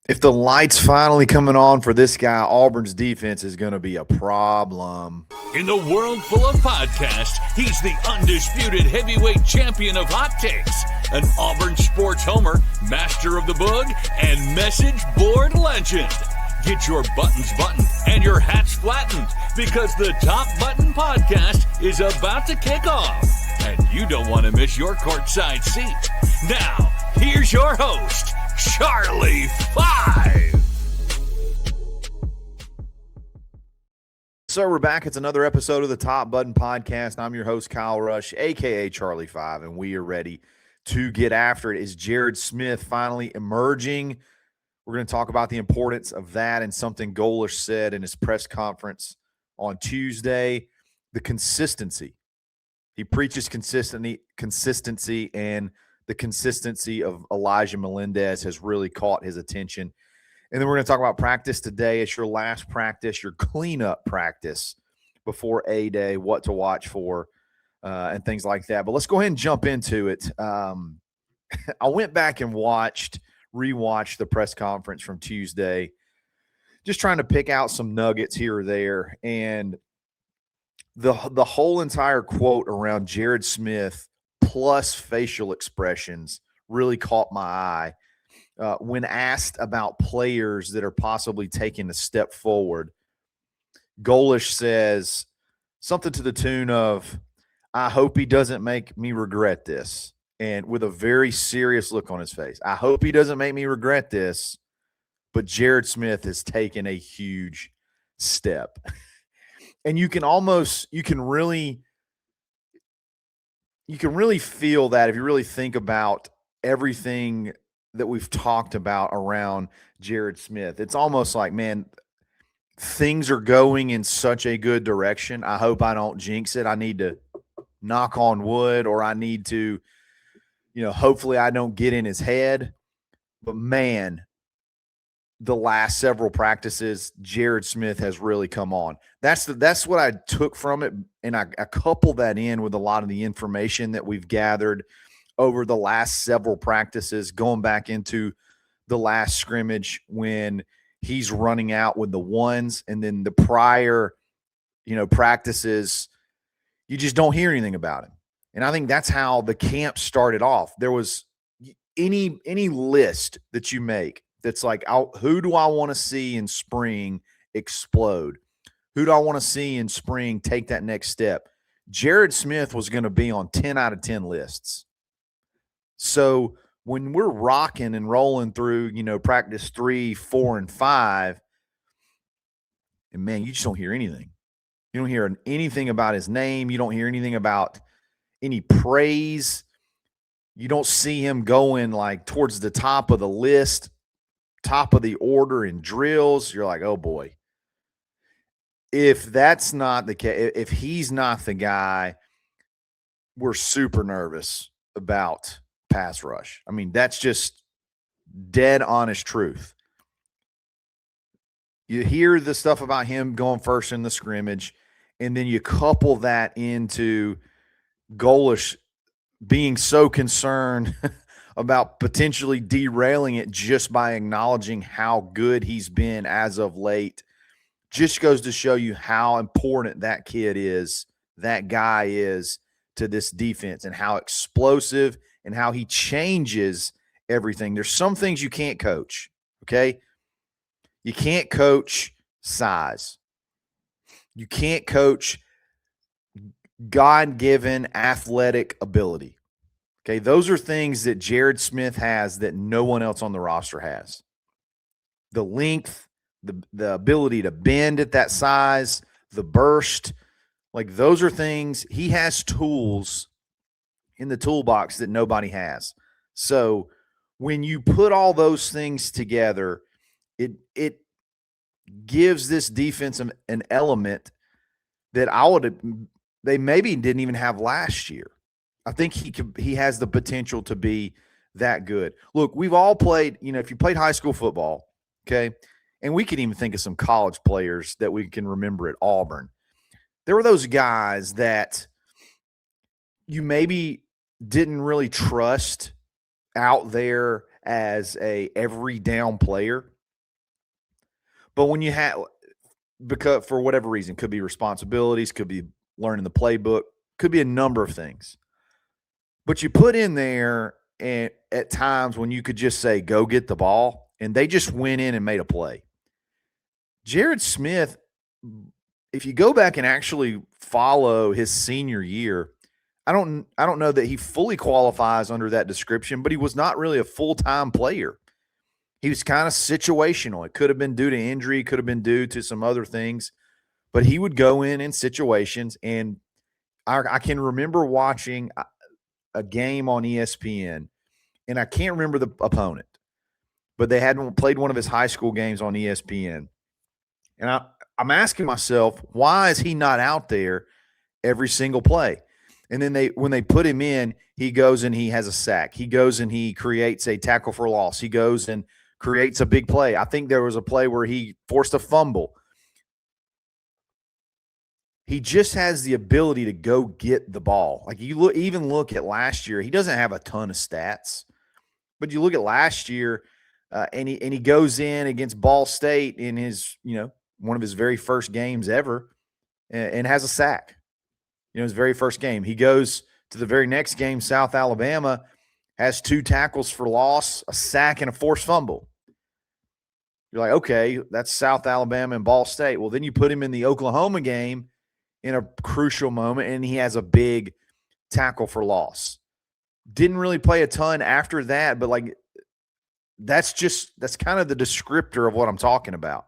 If the light's finally coming on for this guy, Auburn's defense is going to be a problem. In the world full of podcasts, he's the undisputed heavyweight champion of hot takes, an Auburn sports homer, master of the boog, and message board legend. Get your buttons buttoned and your hats flattened because the Top Button Podcast is about to kick off. And you don't want to miss your courtside seat. Now, here's your host, Charlie 5. So we're back. It's another episode of the Top Button Podcast. I'm your host, Kyle Rush, a.k.a. Charlie 5, and we are ready to get after it. Is Jared Smith finally emerging? We're going to talk about the importance of that and something Golesh said in his press conference on Tuesday, the consistency. He preaches consistency, and the consistency of Elijah Melendez has really caught his attention. And then we're going to talk about practice today. It's your last practice, your cleanup practice before A-Day, what to watch for, and things like that. But let's go ahead and jump into it. I went back and rewatched the press conference from Tuesday, just trying to pick out some nuggets here or there. And the whole entire quote around Jared Smith plus facial expressions really caught my eye. When asked about players that are possibly taking a step forward, Golesh says something to the tune of, I hope he doesn't make me regret this. And with a very serious look on his face, I hope he doesn't make me regret this, but Jared Smith has taken a huge step. And you can really feel that if you really think about everything that we've talked about around Jared Smith. It's almost like, man, things are going in such a good direction. I hope I don't jinx it. I need to knock on wood, or I need to, hopefully I don't get in his head. But man, the last several practices, Jared Smith has really come on. That's what I took from it, and I couple that in with a lot of the information that we've gathered over the last several practices, going back into the last scrimmage when he's running out with the ones, and then the prior, practices, you just don't hear anything about him. And I think that's how the camp started off. There was any list that you make that's like, who do I want to see in spring explode? Who do I want to see in spring take that next step? Jared Smith was going to be on 10 out of 10 lists. So when we're rocking and rolling through, practice 3, 4, and 5, and man, you just don't hear anything. You don't hear anything about his name. You don't hear anything about any praise. You don't see him going like towards the top of the list, top of the order in drills. You're like, oh boy. If that's not the case, if he's not the guy, we're super nervous about pass rush. I mean, that's just dead honest truth. You hear the stuff about him going first in the scrimmage, and then you couple that into Golesh being so concerned about potentially derailing it just by acknowledging how good he's been as of late. Just goes to show you how important that kid is, that guy is to this defense, and how explosive and how he changes everything. There's some things you can't coach, okay? You can't coach size. You can't coach God-given athletic ability. Okay, those are things that Jared Smith has that no one else on the roster has. The length, the ability to bend at that size, the burst, like those are things. He has tools in the toolbox that nobody has. So when you put all those things together, it gives this defense an element that they maybe didn't even have last year. I think he has the potential to be that good. Look, we've all played, if you played high school football, okay, and we can even think of some college players that we can remember at Auburn. There were those guys that you maybe didn't really trust out there as a every down player. But when you have, because for whatever reason, could be responsibilities, could be learning the playbook, could be a number of things. But you put in there and at times when you could just say, go get the ball, and they just went in and made a play. Jared Smith, if you go back and actually follow his senior year, I don't know that he fully qualifies under that description, but he was not really a full-time player. He was kind of situational. It could have been due to injury, could have been due to some other things, but he would go in situations. And I can remember watching a game on ESPN, and I can't remember the opponent, but they hadn't played one of his high school games on ESPN. And I'm asking myself, why is he not out there every single play? And then when they put him in, he goes and he has a sack. He goes and he creates a tackle for loss. He goes and creates a big play. I think there was a play where he forced a fumble. He just has the ability to go get the ball. Like you even look at last year, he doesn't have a ton of stats, but you look at last year, and he goes in against Ball State in his, one of his very first games ever, and has a sack. His very first game. He goes to the very next game, South Alabama, has 2 tackles for loss, a sack, and a forced fumble. You're like, okay, that's South Alabama and Ball State. Well, then you put him in the Oklahoma game in a crucial moment, and he has a big tackle for loss. Didn't really play a ton after that, but that's kind of the descriptor of what I'm talking about.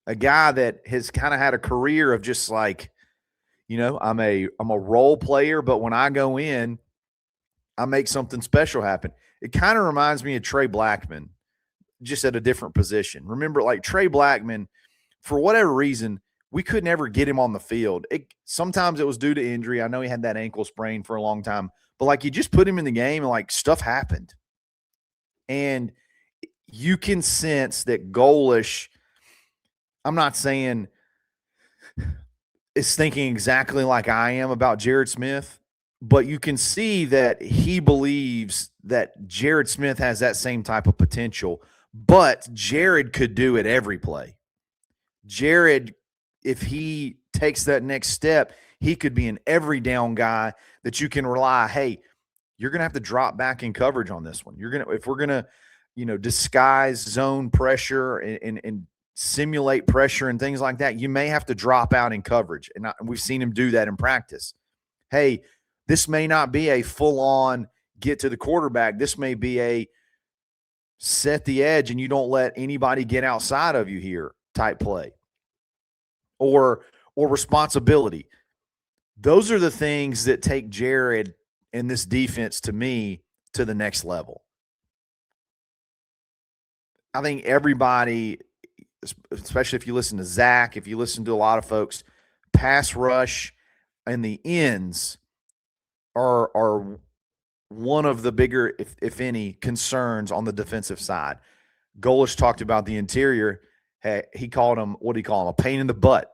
A guy that has kind of had a career of just like, I'm a role player, but when I go in, I make something special happen. It kind of reminds me of Trey Blackman, just at a different position. Remember, Trey Blackman, for whatever reason, we could never get him on the field. Sometimes it was due to injury. I know he had that ankle sprain for a long time, but you just put him in the game and stuff happened. And you can sense that Golesh, I'm not saying is thinking exactly like I am about Jared Smith, but you can see that he believes that Jared Smith has that same type of potential, but Jared could do it every play. Jared, if he takes that next step, he could be an every down guy that you can rely. Hey, you're going to have to drop back in coverage on this one. If we're going to, disguise zone pressure and simulate pressure and things like that, you may have to drop out in coverage. And we've seen him do that in practice. Hey, this may not be a full-on get to the quarterback. This may be a set the edge and you don't let anybody get outside of you here type play. Or responsibility. Those are the things that take Jared and this defense, to me, to the next level. I think everybody, especially if you listen to Zach, if you listen to a lot of folks, pass rush and the ends are one of the bigger, if any, concerns on the defensive side. Golesh talked about the interior. Hey, he called them, what do you call them? A pain in the butt.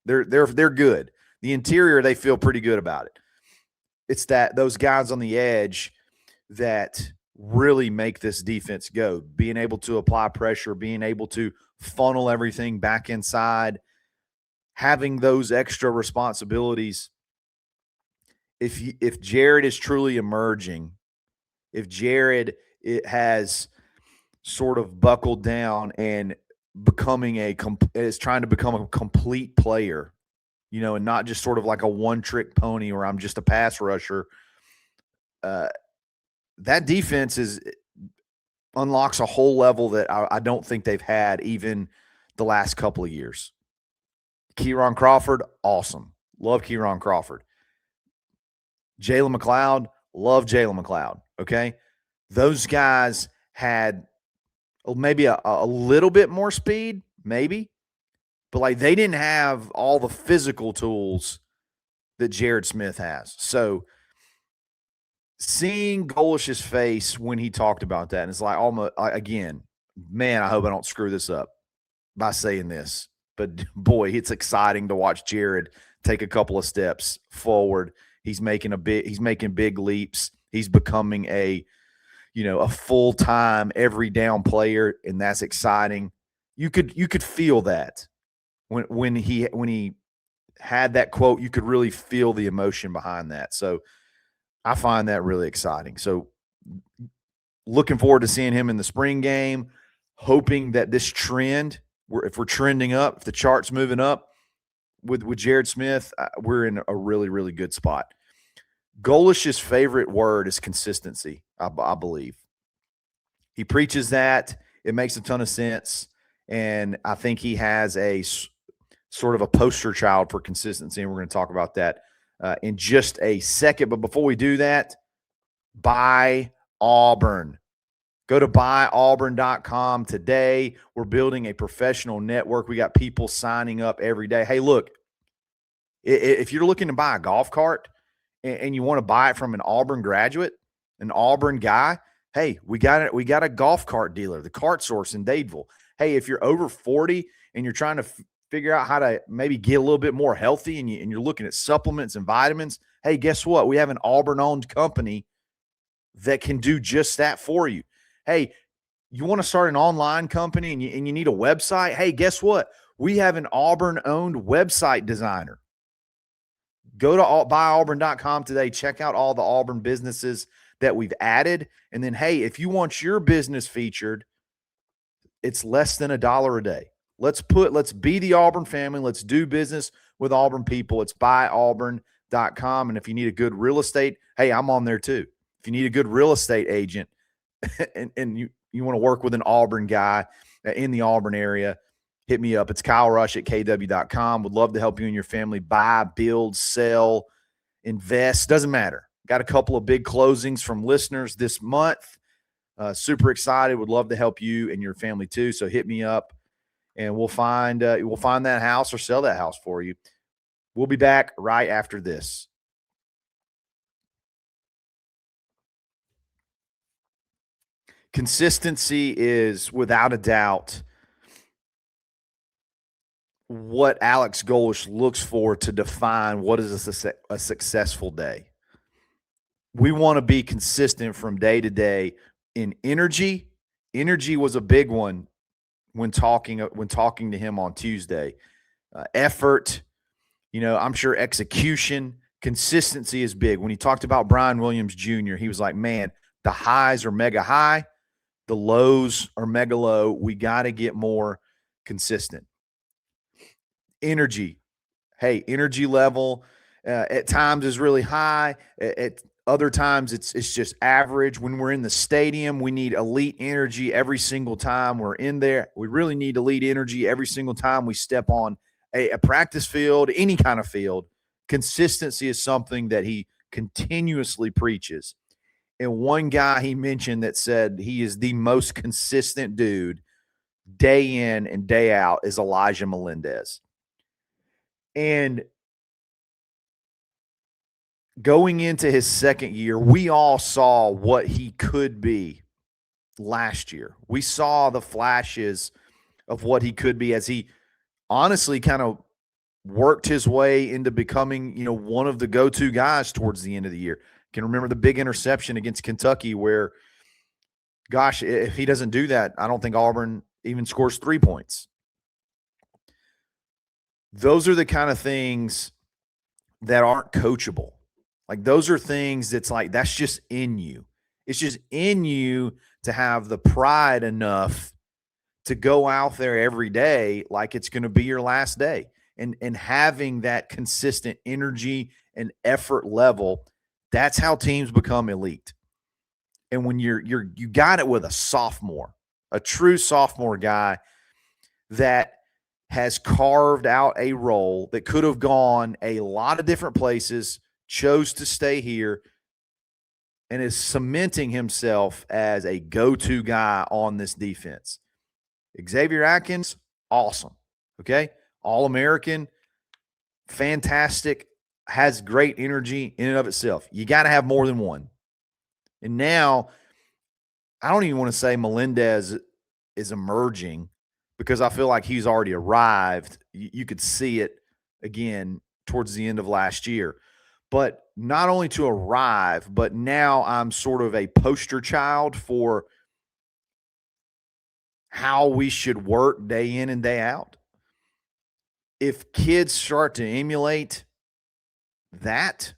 They're good. The interior, they feel pretty good about it. It's those guys on the edge that really make this defense go. Being able to apply pressure, being able to funnel everything back inside, having those extra responsibilities. If Jared is truly emerging, if Jared has sort of buckled down and is trying to become a complete player, and not just sort of like a one-trick pony where I'm just a pass rusher, that defense unlocks a whole level that I don't think they've had even the last couple of years. Kieron Crawford, awesome. Love Kieron Crawford. Jalen McLeod, love Jalen McLeod, okay? Those guys had maybe a little bit more speed, maybe, but they didn't have all the physical tools that Jared Smith has. So seeing Golesh's face when he talked about that, and it's almost, again, man, I hope I don't screw this up by saying this, but boy, it's exciting to watch Jared take a couple of steps forward. He's making big leaps. He's becoming a full-time every down player, and that's exciting. You could feel that when he had that quote. You could really feel the emotion behind that. So I find that really exciting. So looking forward to seeing him in the spring game, hoping that this trend, if we're trending up, if the chart's moving up with Jared Smith, we're in a really, really good spot. Golesh's favorite word is consistency, I believe. He preaches that. It makes a ton of sense. And I think he has a sort of a poster child for consistency. And we're going to talk about that in just a second. But before we do that, buy Auburn. Go to buyauburn.com today. We're building a professional network. We got people signing up every day. Hey, look, if you're looking to buy a golf cart and you want to buy it from an Auburn graduate, an Auburn guy, hey, we got a golf cart dealer, the Cart Source in Dadeville. Hey, if you're over 40 and you're trying to figure out how to maybe get a little bit more healthy and you're looking at supplements and vitamins, hey, guess what? We have an Auburn-owned company that can do just that for you. Hey, you want to start an online company and you need a website? Hey, guess what? We have an Auburn-owned website designer. Go to buyauburn.com today. Check out all the Auburn businesses that we've added. And then, hey, if you want your business featured, it's less than $1 a day. Let's be the Auburn family. Let's do business with Auburn people. It's buyauburn.com. And if you need a good real estate, hey, I'm on there too. If you need a good real estate agent and you want to work with an Auburn guy in the Auburn area, hit me up. It's Kyle Rush at kw.com. Would love to help you and your family buy, build, sell, invest. Doesn't matter. Got a couple of big closings from listeners this month. Super excited. Would love to help you and your family too. So hit me up and we'll find that house or sell that house for you. We'll be back right after this. Consistency is without a doubt what Alex Golesh looks for to define what is a successful day. We want to be consistent from day to day in energy. Energy was a big one when talking to him on Tuesday. Effort, I'm sure execution, consistency is big. When he talked about Brian Williams Jr., he was like, man, the highs are mega high. The lows are mega low. We got to get more consistent. Energy. Hey, energy level at times is really high. At other times it's just average. When we're in the stadium, we need elite energy every single time we're in there. We really need elite energy every single time we step on a practice field, any kind of field. Consistency is something that he continuously preaches. And one guy he mentioned that said he is the most consistent dude day in and day out is Elijah Melendez. And going into his second year, we all saw what he could be last year. We saw the flashes of what he could be as he honestly kind of worked his way into becoming, one of the go-to guys towards the end of the year. Can remember the big interception against Kentucky where, gosh, if he doesn't do that, I don't think Auburn even scores 3 points. Those are the kind of things that aren't coachable. Like those are things that's like, that's just in you. It's just in you to have the pride enough to go out there every day like it's going to be your last day. And having that consistent energy and effort level, that's how teams become elite. And when you got it with a sophomore, a true sophomore guy that has carved out a role that could have gone a lot of different places, chose to stay here, and is cementing himself as a go-to guy on this defense. Xavier Atkins, awesome. Okay? All-American, fantastic, has great energy in and of itself. You got to have more than one. And now, I don't even want to say Melendez is emerging because I feel like he's already arrived. You could see it again towards the end of last year. But not only to arrive, but now I'm sort of a poster child for how we should work day in and day out. If kids start to emulate that,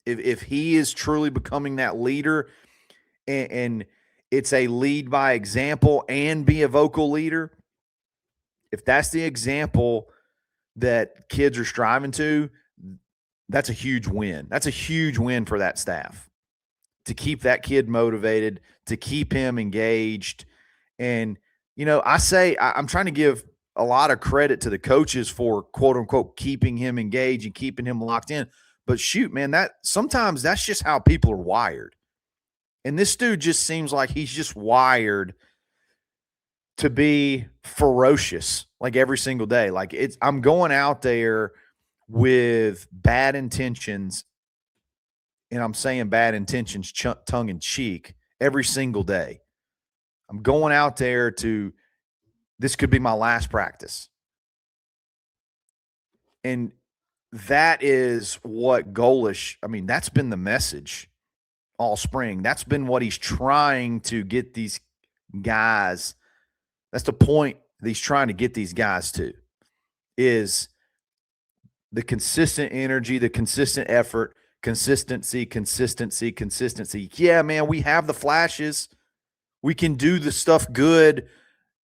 if he is truly becoming that leader, and it's a lead by example and be a vocal leader, if that's the example that kids are striving to, that's a huge win. That's a huge win for that staff to keep that kid motivated, to keep him engaged. And, I'm trying to give a lot of credit to the coaches for quote unquote keeping him engaged and keeping him locked in. But shoot, man, that sometimes that's just how people are wired. And this dude just seems like he's just wired to be ferocious like every single day. Like I'm going out there with bad intentions, and I'm saying bad intentions tongue in cheek every single day. I'm going out there this could be my last practice. And that is what Golesh, that's been the message all spring. That's been what he's trying to get these guys. That's the point that he's trying to get these guys to, is the consistent energy, the consistent effort, consistency. Yeah, man, we have the flashes. We can do the stuff good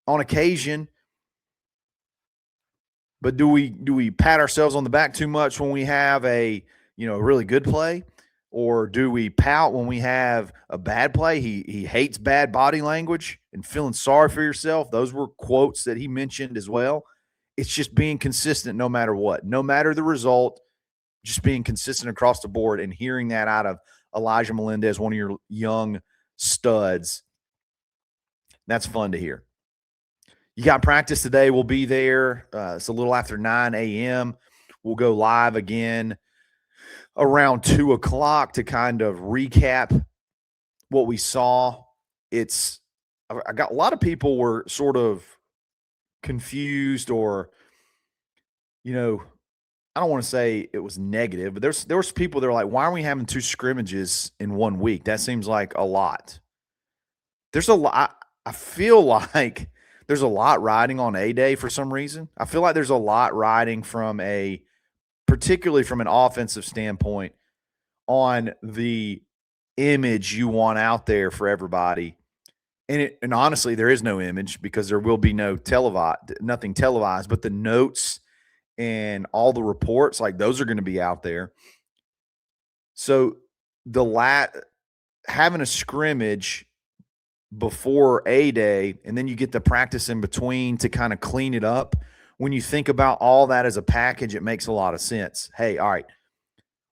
on occasion. But do we pat ourselves on the back too much when we have a really good play? Or do we pout when we have a bad play? He hates bad body language and feeling sorry for yourself. Those were quotes that he mentioned as well. It's just being consistent no matter what, no matter the result, just being consistent across the board, and hearing that out of Elijah Melendez, one of your young studs. That's fun to hear. You got practice today. We'll be there. It's a little after 9 a.m. We'll go live again around 2 o'clock to kind of recap what we saw. I got a lot of people were sort of confused, or, I don't want to say it was negative, but there was people that are like, why are we having 2 scrimmages in 1 week? That seems like a lot. There's a lot. I feel like there's a lot riding on A-Day for some reason. I feel like there's a lot riding particularly from an offensive standpoint, on the image you want out there for everybody. And honestly, there is no image, because there will be nothing televised, but the notes and all the reports, like, those are going to be out there. So having a scrimmage before A-Day, and then you get the practice in between to kind of clean it up. When you think about all that as a package, it makes a lot of sense. Hey, all right,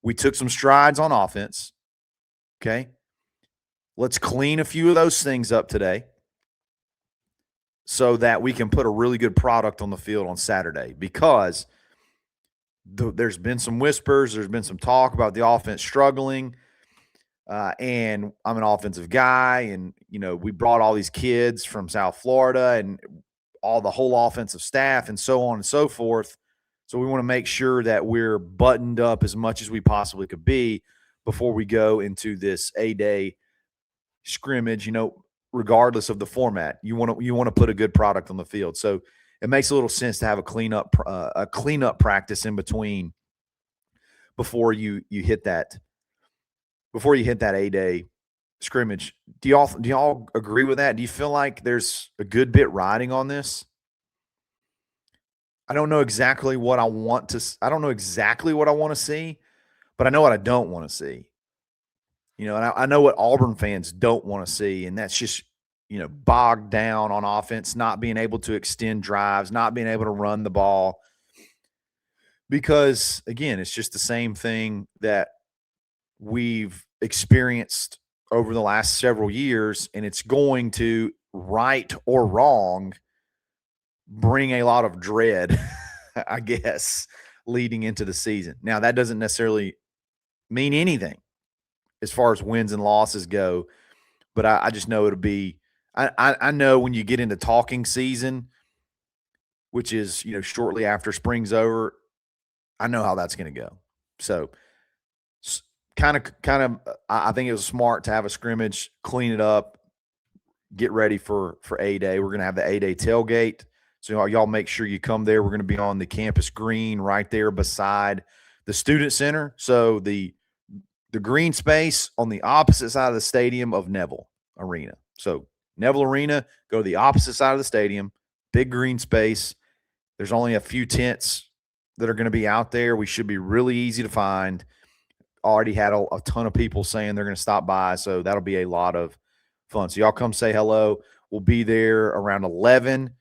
we took some strides on offense. Okay. Let's clean a few of those things up today so that we can put a really good product on the field on Saturday, because there's been some whispers, there's been some talk about the offense struggling. And I'm an offensive guy, and, we brought all these kids from South Florida and the whole offensive staff and so on and so forth. So we want to make sure that we're buttoned up as much as we possibly could be before we go into this A-Day scrimmage, regardless of the format. You want to put a good product on the field. So it makes a little sense to have a cleanup practice in between before you hit that A-Day scrimmage. Do y'all agree with that? Do you feel like there's a good bit riding on this? I don't know exactly what I want to see, but I know what I don't want to see. And I know what Auburn fans don't want to see, and that's just, bogged down on offense, not being able to extend drives, not being able to run the ball. Because, again, it's just the same thing that we've experienced over the last several years, and it's going to, right or wrong, bring a lot of dread, I guess, leading into the season. Now, that doesn't necessarily mean anything as far as wins and losses go, but I just know it'll be – I know when you get into talking season, which is, shortly after spring's over, I know how that's going to go. So kind of, I think it was smart to have a scrimmage, clean it up, get ready for A-Day. We're going to have the A-Day tailgate. So y'all make sure you come there. We're going to be on the campus green right there beside the student center. So the green space on the opposite side of the stadium of Neville Arena. So Neville Arena, go to the opposite side of the stadium, big green space. There's only a few tents that are going to be out there. We should be really easy to find. Already had a ton of people saying they're going to stop by, so that'll be a lot of fun. So y'all come say hello. We'll be there around 11.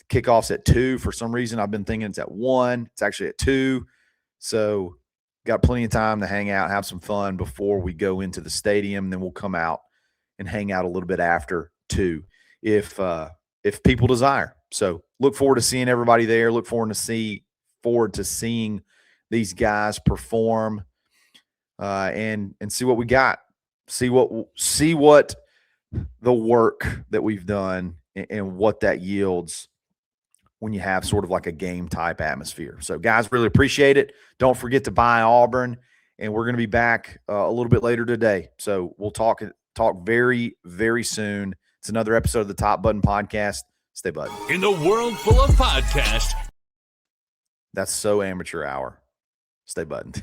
Kickoff's at 2. For some reason, I've been thinking it's at 1. It's actually at 2. So got plenty of time to hang out, have some fun before we go into the stadium. Then we'll come out and hang out a little bit after 2 if people desire. So look forward to seeing everybody there. Look forward to seeing these guys perform and see what we got. See what the work that we've done and what that yields when you have sort of like a game type atmosphere. So guys, really appreciate it. Don't forget to buy Auburn, and we're going to be back a little bit later today. So we'll talk very, very soon. It's another episode of the Top Button Podcast. Stay buttoned. In the world full of podcasts. That's so amateur hour. Stay buttoned.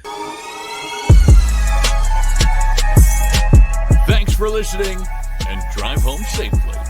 Thanks for listening, and drive home safely.